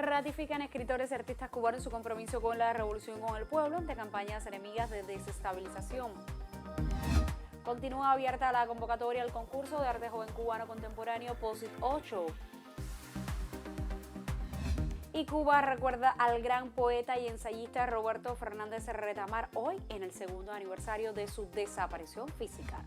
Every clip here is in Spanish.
Ratifican escritores y artistas cubanos su compromiso con la revolución con el pueblo ante campañas enemigas de desestabilización. Continúa abierta la convocatoria al concurso de arte joven cubano contemporáneo POSIT 8. Y Cuba recuerda al gran poeta y ensayista Roberto Fernández Retamar hoy en el segundo aniversario de su desaparición física.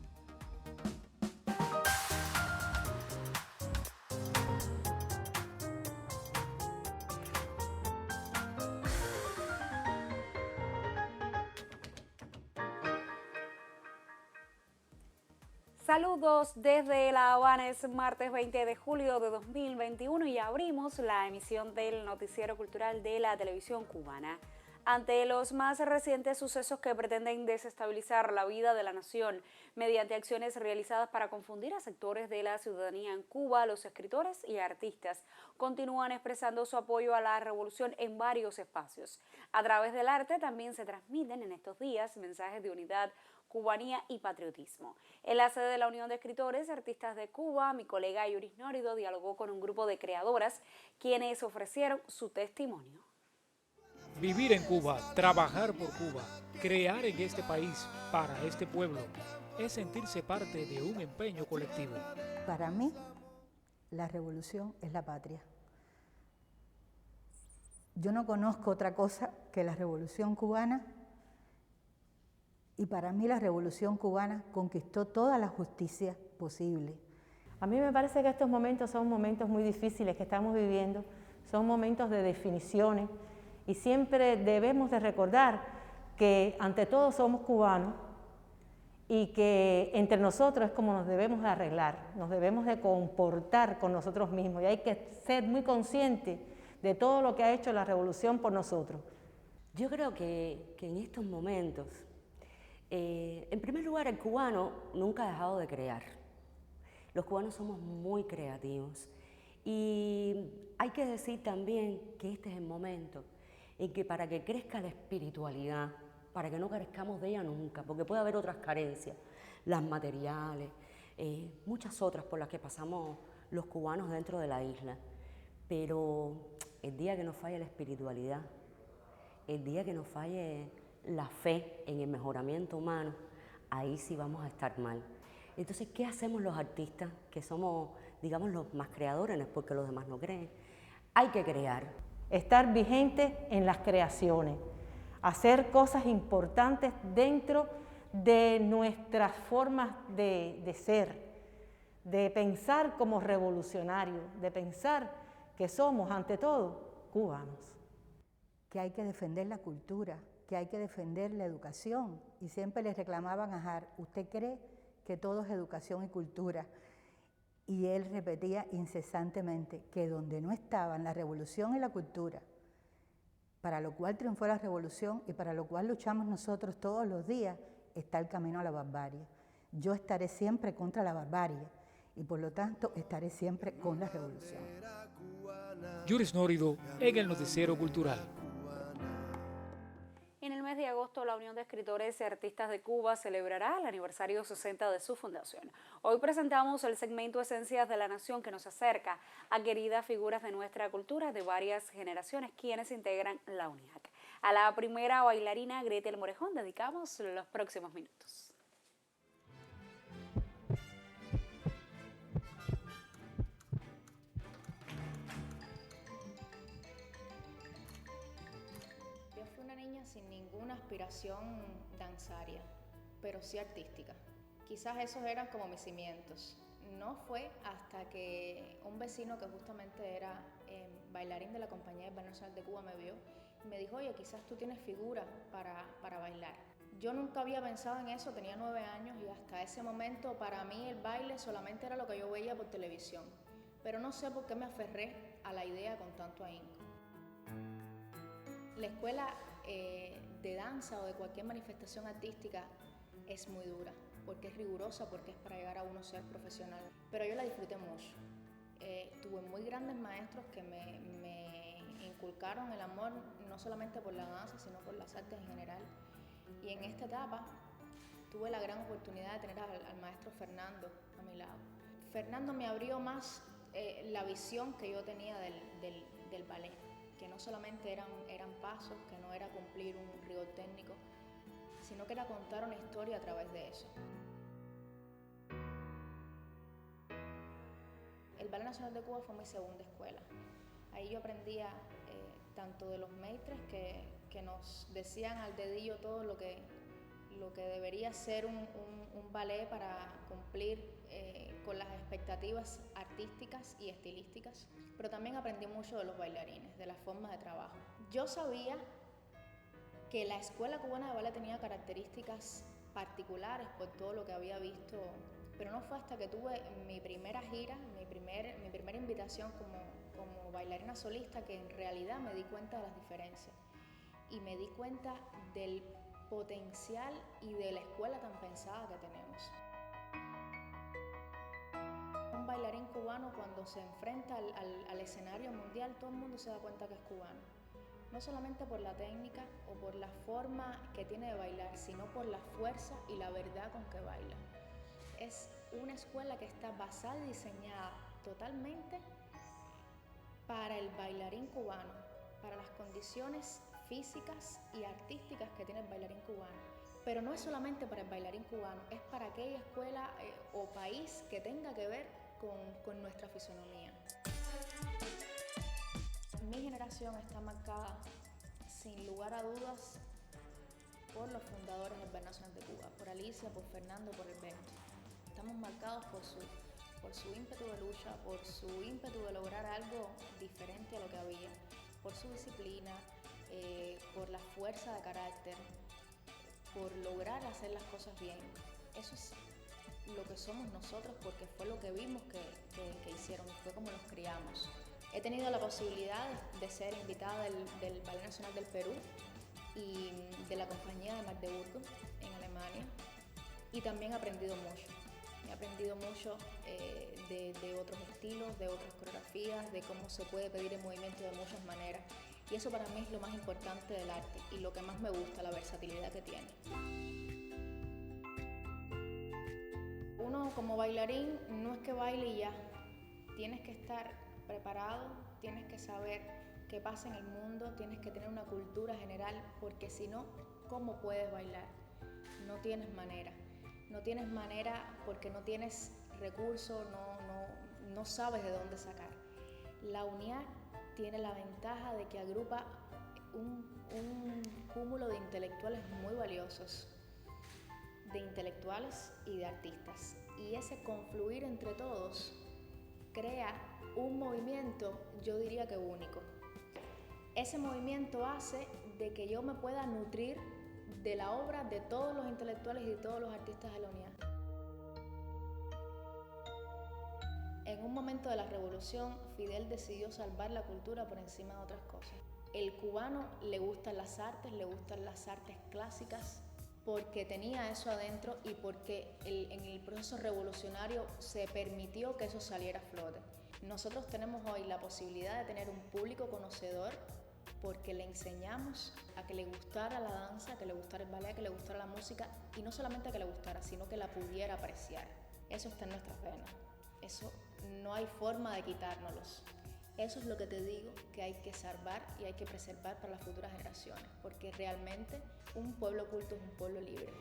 Saludos desde La Habana, es martes 20 de julio de 2021 y abrimos la emisión del noticiero cultural de la televisión cubana. Ante los más recientes sucesos que pretenden desestabilizar la vida de la nación mediante acciones realizadas para confundir a sectores de la ciudadanía en Cuba, los escritores y artistas continúan expresando su apoyo a la revolución en varios espacios. A través del arte también se transmiten en estos días mensajes de unidad, cubanía y patriotismo. En la sede de la Unión de Escritores y Artistas de Cuba, mi colega Yuris Nórido dialogó con un grupo de creadoras quienes ofrecieron su testimonio. Vivir en Cuba, trabajar por Cuba, crear en este país, para este pueblo, es sentirse parte de un empeño colectivo. Para mí, la revolución es la patria. Yo no conozco otra cosa que la revolución cubana. Y para mí la revolución cubana conquistó toda la justicia posible. A mí me parece que estos momentos son momentos muy difíciles que estamos viviendo, son momentos de definiciones y siempre debemos de recordar que ante todo somos cubanos y que entre nosotros es como nos debemos de arreglar, nos debemos de comportar con nosotros mismos y hay que ser muy conscientes de todo lo que ha hecho la revolución por nosotros. Yo creo que en estos momentos, en primer lugar, el cubano nunca ha dejado de crear. Los cubanos somos muy creativos y hay que decir también que este es el momento en que para que crezca la espiritualidad, para que no carezcamos de ella nunca, porque puede haber otras carencias, las materiales, muchas otras por las que pasamos los cubanos dentro de la isla, pero el día que nos falle la espiritualidad, el día que nos falle la fe en el mejoramiento humano, ahí sí vamos a estar mal. Entonces, ¿qué hacemos los artistas, que somos, digamos, los más creadores, no es porque los demás no creen? Hay que crear. Estar vigentes en las creaciones, hacer cosas importantes dentro de nuestras formas de ser, de pensar como revolucionarios, de pensar que somos, ante todo, cubanos. Que hay que defender la cultura, que hay que defender la educación. Y siempre les reclamaban a Hart, ¿usted cree que todo es educación y cultura? Y él repetía incesantemente que donde no estaban la revolución y la cultura, para lo cual triunfó la revolución y para lo cual luchamos nosotros todos los días, está el camino a la barbarie. Yo estaré siempre contra la barbarie y por lo tanto estaré siempre con la revolución. Yuris Nórido en el noticiero cultural. En el mes de agosto, la Unión de Escritores y Artistas de Cuba celebrará el aniversario 60 de su fundación. Hoy presentamos el segmento Esencias de la Nación, que nos acerca a queridas figuras de nuestra cultura de varias generaciones, quienes integran la UNIAC. A la primera bailarina Gretel Morejón dedicamos los próximos minutos. Sin ninguna aspiración danzaria, pero sí artística. Quizás esos eran como mis cimientos. No fue hasta que un vecino que justamente era bailarín de la Compañía del Ballet Nacional de Cuba me vio y me dijo, oye, quizás tú tienes figura para bailar. Yo nunca había pensado en eso, tenía 9 años y hasta ese momento para mí el baile solamente era lo que yo veía por televisión. Pero no sé por qué me aferré a la idea con tanto ahínco. La escuela de danza o de cualquier manifestación artística es muy dura, porque es rigurosa, porque es para llegar a uno ser profesional. Pero yo la disfruté mucho. Tuve muy grandes maestros que me inculcaron el amor no solamente por la danza, sino por las artes en general. Y en esta etapa tuve la gran oportunidad de tener al maestro Fernando a mi lado. Fernando me abrió más la visión que yo tenía del ballet. que no solamente eran pasos, que no era cumplir un rigor técnico, sino que era contar una historia a través de eso. El Ballet Nacional de Cuba fue mi segunda escuela. Ahí yo aprendía tanto de los maîtres que nos decían al dedillo todo lo que debería ser un ballet para cumplir con las expectativas artísticas y estilísticas, pero también aprendí mucho de los bailarines, de las formas de trabajo. Yo sabía que la Escuela Cubana de Ballet tenía características particulares por todo lo que había visto, pero no fue hasta que tuve mi primera gira, mi primera invitación como bailarina solista, que en realidad me di cuenta de las diferencias y me di cuenta del potencial y de la escuela tan pensada que tenemos. Un bailarín cubano, cuando se enfrenta al escenario mundial, todo el mundo se da cuenta que es cubano. No solamente por la técnica o por la forma que tiene de bailar, sino por la fuerza y la verdad con que baila. Es una escuela que está basada y diseñada totalmente para el bailarín cubano, para las condiciones físicas y artísticas que tiene el bailarín cubano. Pero no es solamente para el bailarín cubano, es para aquella escuela o país que tenga que ver con nuestra fisonomía. Mi generación está marcada, sin lugar a dudas, por los fundadores del Ballet Nacional de Cuba, por Alicia, por Fernando, por Alberto. Estamos marcados por su ímpetu de lucha, por su ímpetu de lograr algo diferente a lo que había, por su disciplina, por la fuerza de carácter, por lograr hacer las cosas bien. Eso es lo que somos nosotros, porque fue lo que vimos que hicieron, fue como los criamos. He tenido la posibilidad de ser invitada del Ballet Nacional del Perú y de la compañía de Magdeburgo en Alemania, y también he aprendido mucho. He aprendido mucho de otros estilos, de otras coreografías, de cómo se puede pedir el movimiento de muchas maneras. Y eso para mí es lo más importante del arte y lo que más me gusta, la versatilidad que tiene. Uno como bailarín no es que baile y ya. Tienes que estar preparado, tienes que saber qué pasa en el mundo, tienes que tener una cultura general, porque si no, ¿cómo puedes bailar? No tienes manera. No tienes manera porque no tienes recursos, no sabes de dónde sacar. La UNIAC tiene la ventaja de que agrupa un cúmulo de intelectuales muy valiosos, de intelectuales y de artistas. Y ese confluir entre todos crea un movimiento, yo diría que único. Ese movimiento hace de que yo me pueda nutrir de la obra de todos los intelectuales y de todos los artistas de la UNIAC. En un momento de la revolución, Fidel decidió salvar la cultura por encima de otras cosas. El cubano le gustan las artes clásicas, porque tenía eso adentro y porque en el proceso revolucionario se permitió que eso saliera a flote. Nosotros tenemos hoy la posibilidad de tener un público conocedor porque le enseñamos a que le gustara la danza, que le gustara el ballet, a que le gustara la música, y no solamente a que le gustara, sino que la pudiera apreciar. Eso está en nuestras venas. Eso no hay forma de quitárnoslos. Eso es lo que te digo que hay que salvar y hay que preservar para las futuras generaciones, porque realmente un pueblo culto es un pueblo libre.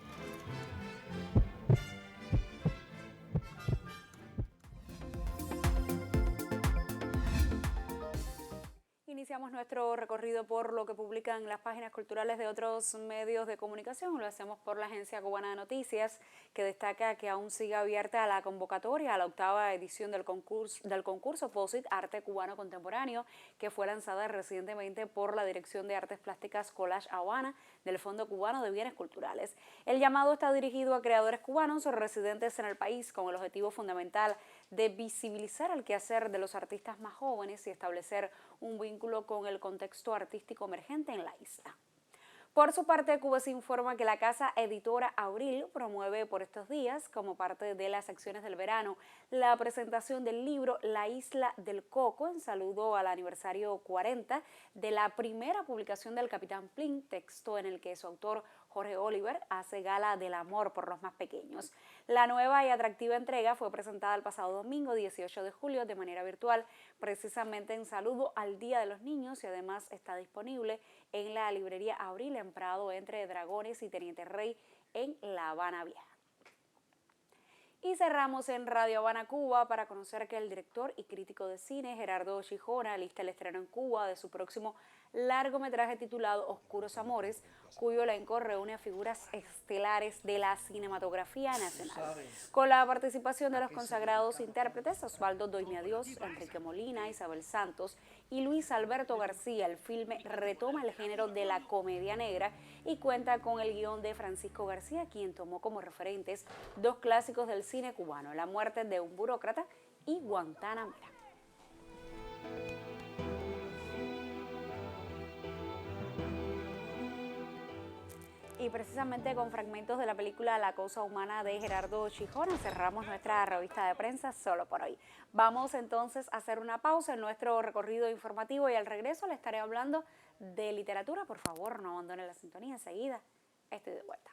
Iniciamos nuestro recorrido por lo que publican las páginas culturales de otros medios de comunicación. Lo hacemos por la Agencia Cubana de Noticias, que destaca que aún sigue abierta la convocatoria a la 8ª edición del concurso FOSIT Arte Cubano Contemporáneo, que fue lanzada recientemente por la Dirección de Artes Plásticas Collage Habana del Fondo Cubano de Bienes Culturales. El llamado está dirigido a creadores cubanos o residentes en el país, con el objetivo fundamental de visibilizar el quehacer de los artistas más jóvenes y establecer un vínculo con el contexto artístico emergente en la isla. Por su parte, Cubes informa que la casa editora Abril promueve por estos días, como parte de las acciones del verano, la presentación del libro La Isla del Coco, en saludo al aniversario 40 de la primera publicación del Capitán Plin, texto en el que su autor Jorge Oliver hace gala del amor por los más pequeños. La nueva y atractiva entrega fue presentada el pasado domingo 18 de julio de manera virtual, precisamente en saludo al Día de los Niños, y además está disponible en la librería Abril en Prado entre Dragones y Teniente Rey en La Habana Vieja. Y cerramos en Radio Habana, Cuba, para conocer que el director y crítico de cine Gerardo Schijona alista el estreno en Cuba de su próximo largometraje titulado Oscuros Amores, cuyo elenco reúne a figuras estelares de la cinematografía nacional. Con la participación de los consagrados intérpretes Osvaldo Doimiadios, Enrique Molina, Isabel Santos y Luis Alberto García, el filme retoma el género de la comedia negra y cuenta con el guión de Francisco García, quien tomó como referentes dos clásicos del cine cubano, La muerte de un burócrata y Guantánamera. Y precisamente con fragmentos de la película La cosa humana de Gerardo Schijona cerramos nuestra revista de prensa solo por hoy. Vamos entonces a hacer una pausa en nuestro recorrido informativo y al regreso le estaré hablando de literatura. Por favor, no abandone la sintonía, enseguida estoy de vuelta.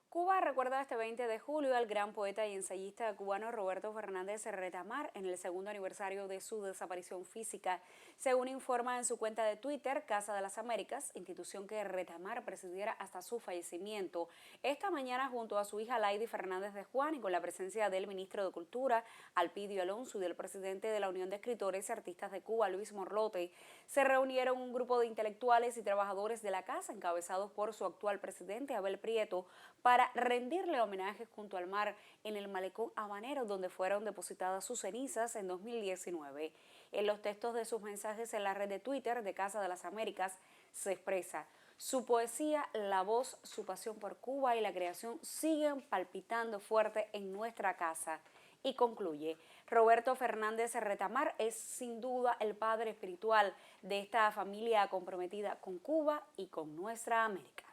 Cuba recuerda este 20 de julio al gran poeta y ensayista cubano Roberto Fernández Retamar en el segundo aniversario de su desaparición física. Según informa en su cuenta de Twitter, Casa de las Américas, institución que Retamar presidiera hasta su fallecimiento. Esta mañana, junto a su hija Laidy Fernández de Juan y con la presencia del ministro de Cultura, Alpidio Alonso, y del presidente de la Unión de Escritores y Artistas de Cuba, Luis Morlote, se reunieron un grupo de intelectuales y trabajadores de la casa, encabezados por su actual presidente, Abel Prieto, para rendirle homenaje junto al mar en el malecón habanero, donde fueron depositadas sus cenizas en 2019. En los textos de sus mensajes en la red de Twitter de Casa de las Américas se expresa: su poesía, la voz, su pasión por Cuba y la creación siguen palpitando fuerte en nuestra casa. Y concluye: Roberto Fernández Retamar es sin duda el padre espiritual de esta familia comprometida con Cuba y con nuestra América.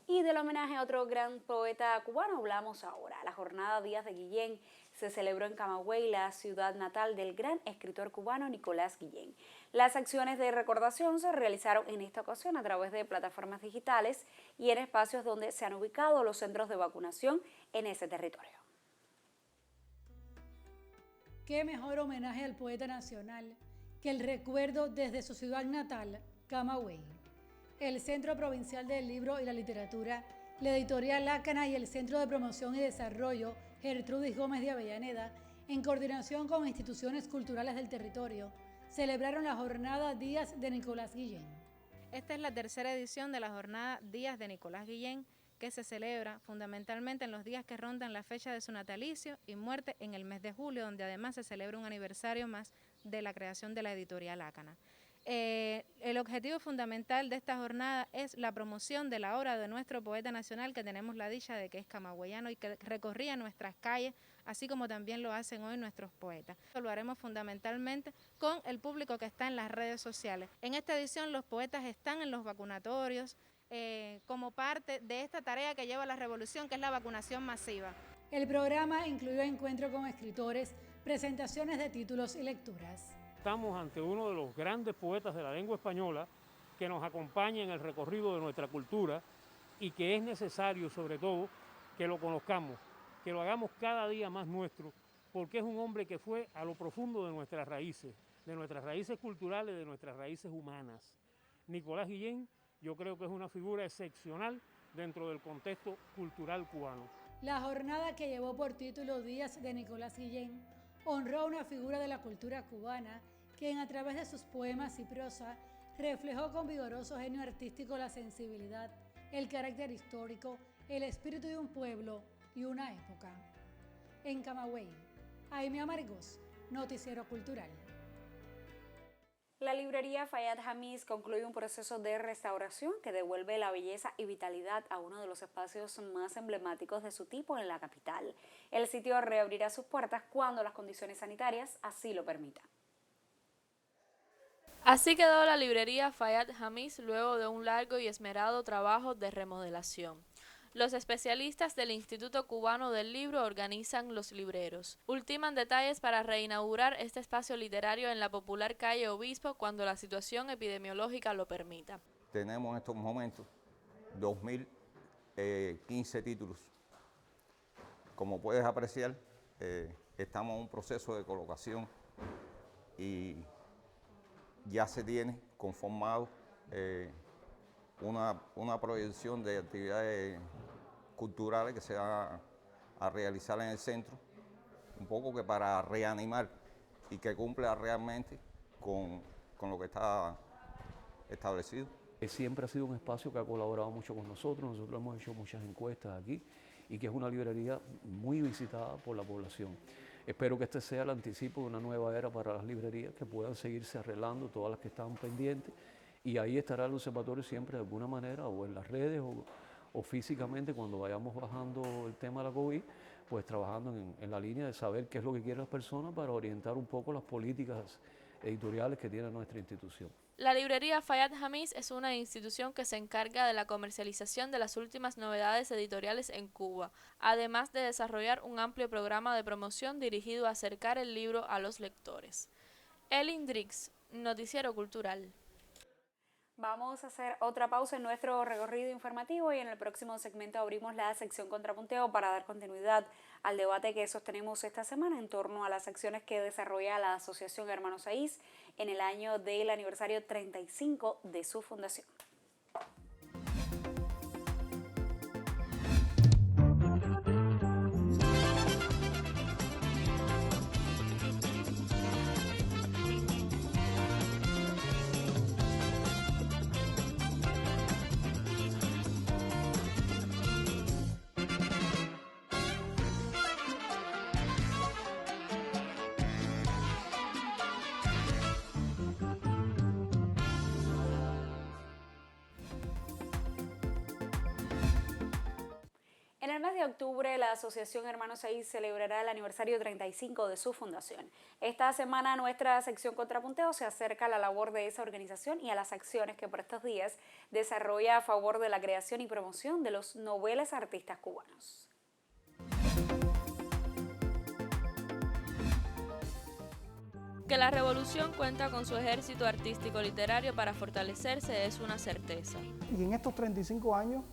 Y del homenaje a otro gran poeta cubano hablamos ahora. La jornada Días de Guillén se celebró en Camagüey, la ciudad natal del gran escritor cubano Nicolás Guillén. Las acciones de recordación se realizaron en esta ocasión a través de plataformas digitales y en espacios donde se han ubicado los centros de vacunación en ese territorio. Qué mejor homenaje al poeta nacional que el recuerdo desde su ciudad natal, Camagüey. El Centro Provincial del Libro y la Literatura, la Editorial Lácana y el Centro de Promoción y Desarrollo Gertrudis Gómez de Avellaneda, en coordinación con instituciones culturales del territorio, celebraron la jornada Días de Nicolás Guillén. Esta es la tercera edición de la jornada Días de Nicolás Guillén, que se celebra fundamentalmente en los días que rondan la fecha de su natalicio y muerte en el mes de julio, donde además se celebra un aniversario más de la creación de la Editorial Lácana. El objetivo fundamental de esta jornada es la promoción de la obra de nuestro poeta nacional, que tenemos la dicha de que es camagüeyano y que recorría nuestras calles, así como también lo hacen hoy nuestros poetas. Lo haremos fundamentalmente con el público que está en las redes sociales. En esta edición los poetas están en los vacunatorios como parte de esta tarea que lleva la revolución, que es la vacunación masiva. El programa incluyó encuentro con escritores, presentaciones de títulos y lecturas. Estamos ante uno de los grandes poetas de la lengua española que nos acompaña en el recorrido de nuestra cultura y que es necesario, sobre todo, que lo conozcamos, que lo hagamos cada día más nuestro, porque es un hombre que fue a lo profundo de nuestras raíces culturales, de nuestras raíces humanas. Nicolás Guillén, yo creo que es una figura excepcional dentro del contexto cultural cubano. La jornada, que llevó por título Días de Nicolás Guillén, honró a una figura de la cultura cubana quien, a través de sus poemas y prosa, reflejó con vigoroso genio artístico la sensibilidad, el carácter histórico, el espíritu de un pueblo y una época. En Camagüey, Aimee Amargós, Noticiero Cultural. La librería Fayad Hamis concluye un proceso de restauración que devuelve la belleza y vitalidad a uno de los espacios más emblemáticos de su tipo en la capital. El sitio reabrirá sus puertas cuando las condiciones sanitarias así lo permitan. Así quedó la librería Fayad Hamis luego de un largo y esmerado trabajo de remodelación. Los especialistas del Instituto Cubano del Libro organizan los libreros. Ultiman detalles para reinaugurar este espacio literario en la popular calle Obispo cuando la situación epidemiológica lo permita. Tenemos en estos momentos 2015 títulos. Como puedes apreciar, estamos en un proceso de colocación y ya se tiene conformado una proyección de actividades culturales que se van a realizar en el centro, un poco que para reanimar y que cumpla realmente con lo que está establecido. Siempre ha sido un espacio que ha colaborado mucho con nosotros hemos hecho muchas encuestas aquí y que es una librería muy visitada por la población. Espero que este sea el anticipo de una nueva era para las librerías, que puedan seguirse arreglando todas las que estaban pendientes, y ahí estará el observatorio siempre de alguna manera, o en las redes o físicamente cuando vayamos bajando el tema de la COVID, pues trabajando en la línea de saber qué es lo que quieren las personas para orientar un poco las políticas editoriales que tiene nuestra institución. La librería Fayad Hamis es una institución que se encarga de la comercialización de las últimas novedades editoriales en Cuba, además de desarrollar un amplio programa de promoción dirigido a acercar el libro a los lectores. Elin Drix, Noticiero Cultural. Vamos a hacer otra pausa en nuestro recorrido informativo y en el próximo segmento abrimos la sección Contrapunteo para dar continuidad al debate que sostenemos esta semana en torno a las acciones que desarrolla la Asociación Hermanos Saiz en el año del aniversario 35 de su fundación. En el mes de octubre, la Asociación Hermanos Saiz celebrará el aniversario 35 de su fundación. Esta semana nuestra sección Contrapunteo se acerca a la labor de esa organización y a las acciones que por estos días desarrolla a favor de la creación y promoción de los noveles artistas cubanos. Que la revolución cuenta con su ejército artístico literario para fortalecerse es una certeza. Y en estos 35 años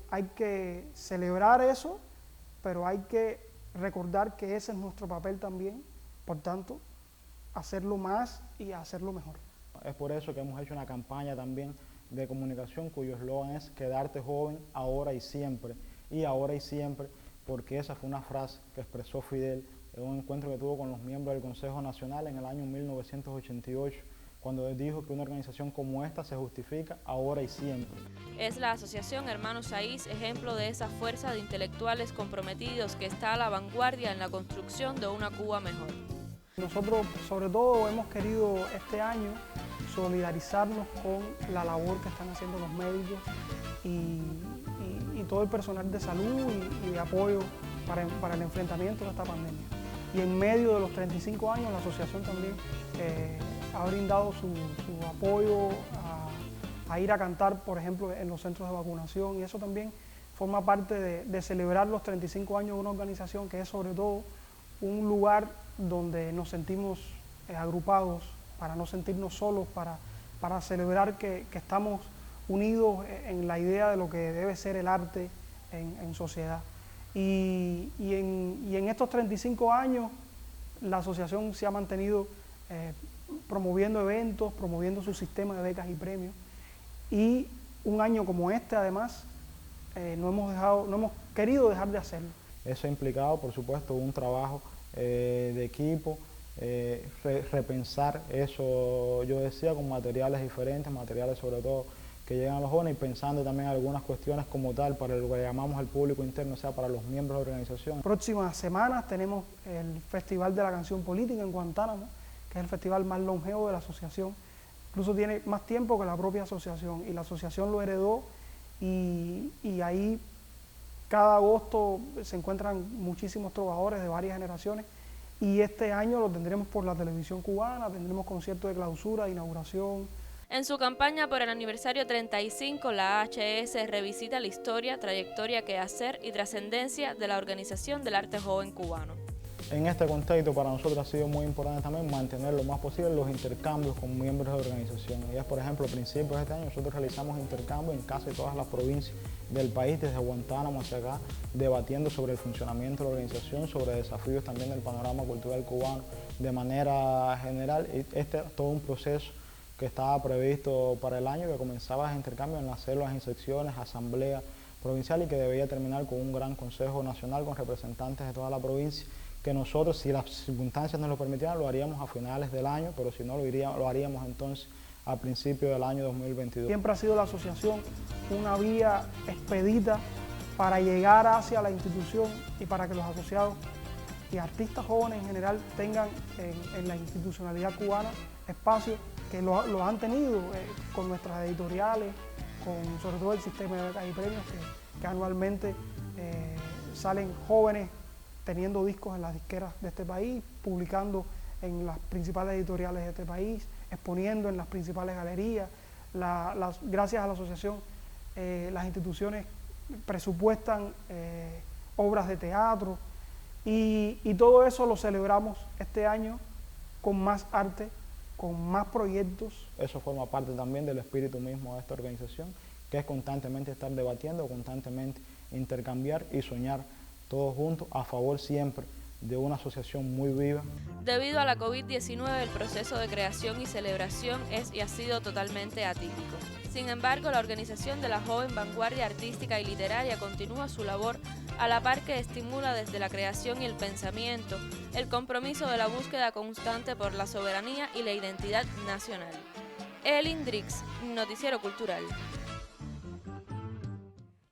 hay que celebrar eso, pero hay que recordar que ese es nuestro papel también, por tanto, hacerlo más y hacerlo mejor. Es por eso que hemos hecho una campaña también de comunicación cuyo eslogan es quedarte joven ahora y siempre, porque esa fue una frase que expresó Fidel en un encuentro que tuvo con los miembros del Consejo Nacional en el año 1988, cuando él dijo que una organización como esta se justifica ahora y siempre. Es la Asociación Hermanos Saiz ejemplo de esa fuerza de intelectuales comprometidos que está a la vanguardia en la construcción de una Cuba mejor. Nosotros, sobre todo, hemos querido este año solidarizarnos con la labor que están haciendo los médicos y todo el personal de salud y de apoyo para el enfrentamiento de esta pandemia. Y en medio de los 35 años, la asociación también ha brindado su apoyo a ir a cantar, por ejemplo, en los centros de vacunación, y eso también forma parte de celebrar los 35 años de una organización que es sobre todo un lugar donde nos sentimos agrupados, para no sentirnos solos, para celebrar que estamos unidos en la idea de lo que debe ser el arte en sociedad. Y en estos 35 años la asociación se ha mantenido promoviendo eventos, promoviendo su sistema de becas y premios, y un año como este además no hemos querido dejar de hacerlo. Eso ha implicado, por supuesto, un trabajo de equipo, repensar eso, yo decía, con materiales diferentes, materiales sobre todo que llegan a los jóvenes y pensando también en algunas cuestiones como tal para lo que llamamos el público interno, o sea, para los miembros de la organización. Próximas semanas tenemos el Festival de la Canción Política en Guantánamo, que es el festival más longevo de la asociación. Incluso tiene más tiempo que la propia asociación, y la asociación lo heredó, y ahí cada agosto se encuentran muchísimos trovadores de varias generaciones, y este año lo tendremos por la televisión cubana, tendremos conciertos de clausura, de inauguración. En su campaña por el aniversario 35, la AHS revisita la historia, trayectoria, quehacer y trascendencia de la Organización del Arte Joven Cubano. En este contexto para nosotros ha sido muy importante también mantener lo más posible los intercambios con miembros de organización. Ya, por ejemplo, a principios de este año nosotros realizamos intercambios en casi todas las provincias del país, desde Guantánamo hacia acá, debatiendo sobre el funcionamiento de la organización, sobre desafíos también del panorama cultural cubano de manera general. Este es todo un proceso que estaba previsto para el año, que comenzaba ese intercambio en las células y secciones, asamblea provincial, y que debía terminar con un gran consejo nacional con representantes de toda la provincia, que nosotros, si las circunstancias nos lo permitieran, lo haríamos a finales del año, pero si no, lo haríamos entonces a principios del año 2022. Siempre ha sido la asociación una vía expedita para llegar hacia la institución y para que los asociados y artistas jóvenes en general tengan en la institucionalidad cubana espacios que lo han tenido con nuestras editoriales, con sobre todo el sistema de becas y premios que anualmente salen jóvenes teniendo discos en las disqueras de este país, publicando en las principales editoriales de este país, exponiendo en las principales galerías. Gracias a la asociación, las instituciones presupuestan obras de teatro, y todo eso lo celebramos este año con más arte, con más proyectos. Eso forma parte también del espíritu mismo de esta organización, que es constantemente estar debatiendo, constantemente intercambiar y soñar todos juntos a favor siempre de una asociación muy viva. Debido a la COVID-19, el proceso de creación y celebración es y ha sido totalmente atípico. Sin embargo, la organización de la joven vanguardia artística y literaria continúa su labor a la par que estimula desde la creación y el pensamiento el compromiso de la búsqueda constante por la soberanía y la identidad nacional. Elin Drix, Noticiero Cultural.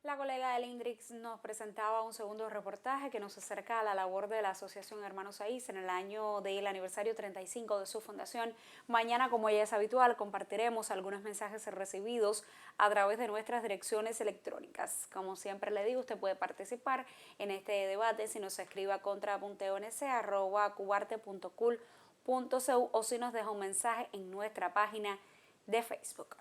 La colega Elin Drix nos presentaba un segundo reportaje que nos acerca a la labor de la Asociación Hermanos Saiz en el año del aniversario 35 de su fundación. Mañana, como ya es habitual, compartiremos algunos mensajes recibidos a través de nuestras direcciones electrónicas. Como siempre le digo, usted puede participar en este debate si nos escribe a contra.onc@cubarte.cul.cu o si nos deja un mensaje en nuestra página de Facebook.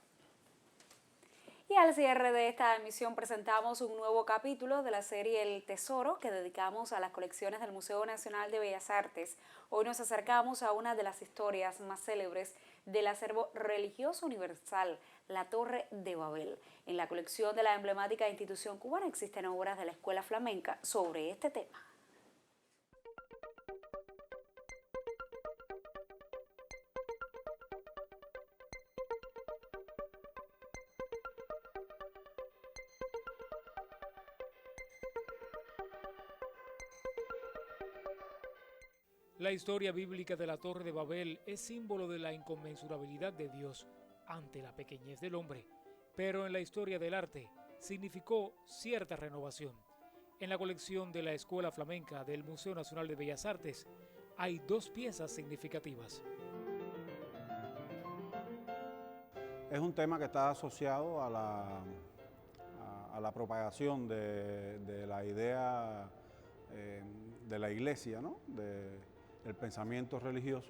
Y al cierre de esta emisión presentamos un nuevo capítulo de la serie El Tesoro que dedicamos a las colecciones del Museo Nacional de Bellas Artes. Hoy nos acercamos a una de las historias más célebres del acervo religioso universal, la Torre de Babel. En la colección de la emblemática institución cubana existen obras de la Escuela Flamenca sobre este tema. La historia bíblica de la Torre de Babel es símbolo de la inconmensurabilidad de Dios ante la pequeñez del hombre, pero en la historia del arte significó cierta renovación. En la colección de la Escuela Flamenca del Museo Nacional de Bellas Artes hay dos piezas significativas. Es un tema que está asociado a la propagación de la idea de la Iglesia, ¿no? El pensamiento religioso.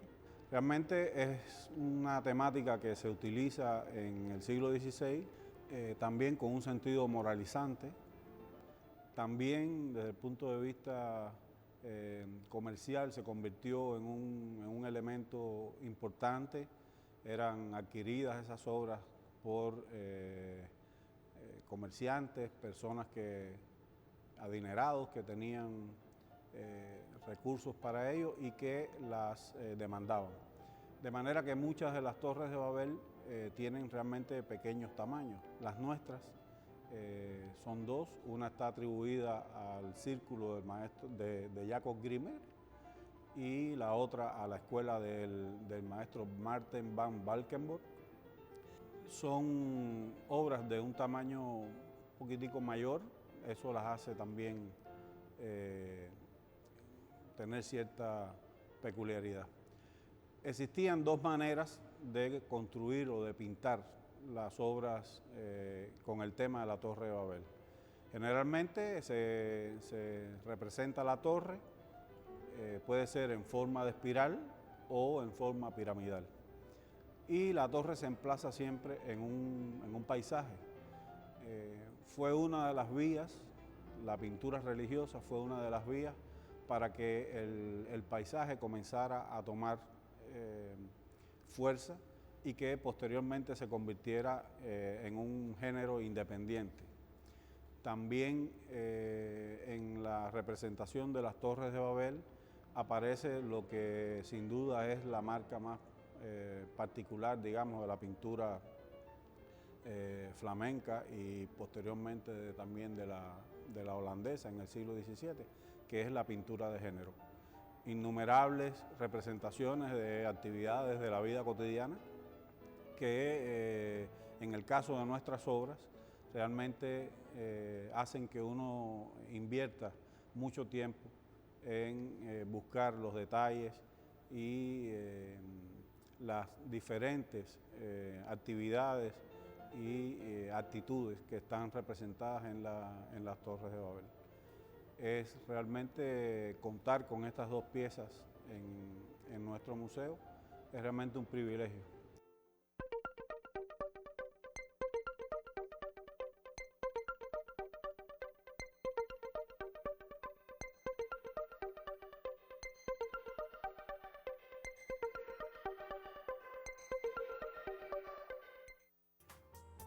Realmente es una temática que se utiliza en el siglo XVI, también con un sentido moralizante, también desde el punto de vista comercial se convirtió en un elemento importante. Eran adquiridas esas obras por comerciantes, personas adinerados que tenían recursos para ello y que las demandaban. De manera que muchas de las torres de Babel tienen realmente pequeños tamaños. Las nuestras son dos, una está atribuida al círculo del maestro de Jacob Grimmer y la otra a la escuela del maestro Martin van Valkenburg. son obras de un tamaño un poquitico mayor, eso las hace también tener cierta peculiaridad. Existían dos maneras de construir o de pintar las obras con el tema de la Torre de Babel. Generalmente se representa la torre, puede ser en forma de espiral o en forma piramidal. Y la torre se emplaza siempre en un paisaje. Fue una de las vías, la pintura religiosa fue una de las vías para que el paisaje comenzara a tomar fuerza y que posteriormente se convirtiera en un género independiente. También en la representación de las Torres de Babel aparece lo que sin duda es la marca más particular, digamos, de la pintura flamenca y posteriormente también de la holandesa en el siglo XVII, que es la pintura de género. Innumerables representaciones de actividades de la vida cotidiana que en el caso de nuestras obras realmente hacen que uno invierta mucho tiempo en buscar los detalles y las diferentes actividades y actitudes que están representadas en las Torres de Babel. Es realmente contar con estas dos piezas en nuestro museo, es realmente un privilegio.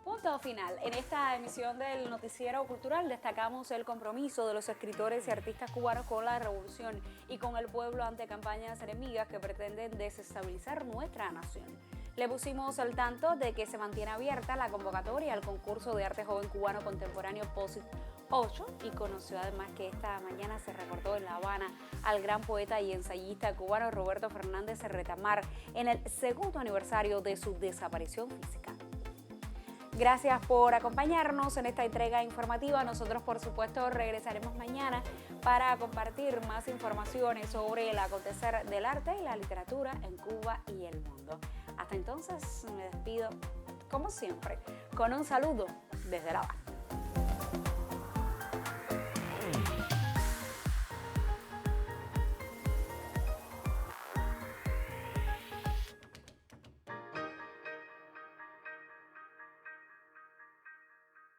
Punto final. En esta emisión del Noticiero Cultural destacamos el compromiso de los escritores y artistas cubanos con la revolución y con el pueblo ante campañas enemigas que pretenden desestabilizar nuestra nación. Le pusimos al tanto de que se mantiene abierta la convocatoria al concurso de arte joven cubano contemporáneo POSIT 8 y conoció además que esta mañana se recordó en La Habana al gran poeta y ensayista cubano Roberto Fernández Retamar en el segundo aniversario de su desaparición física. Gracias por acompañarnos en esta entrega informativa. Nosotros, por supuesto, regresaremos mañana para compartir más informaciones sobre el acontecer del arte y la literatura en Cuba y el mundo. Hasta entonces, me despido, como siempre, con un saludo desde La Habana.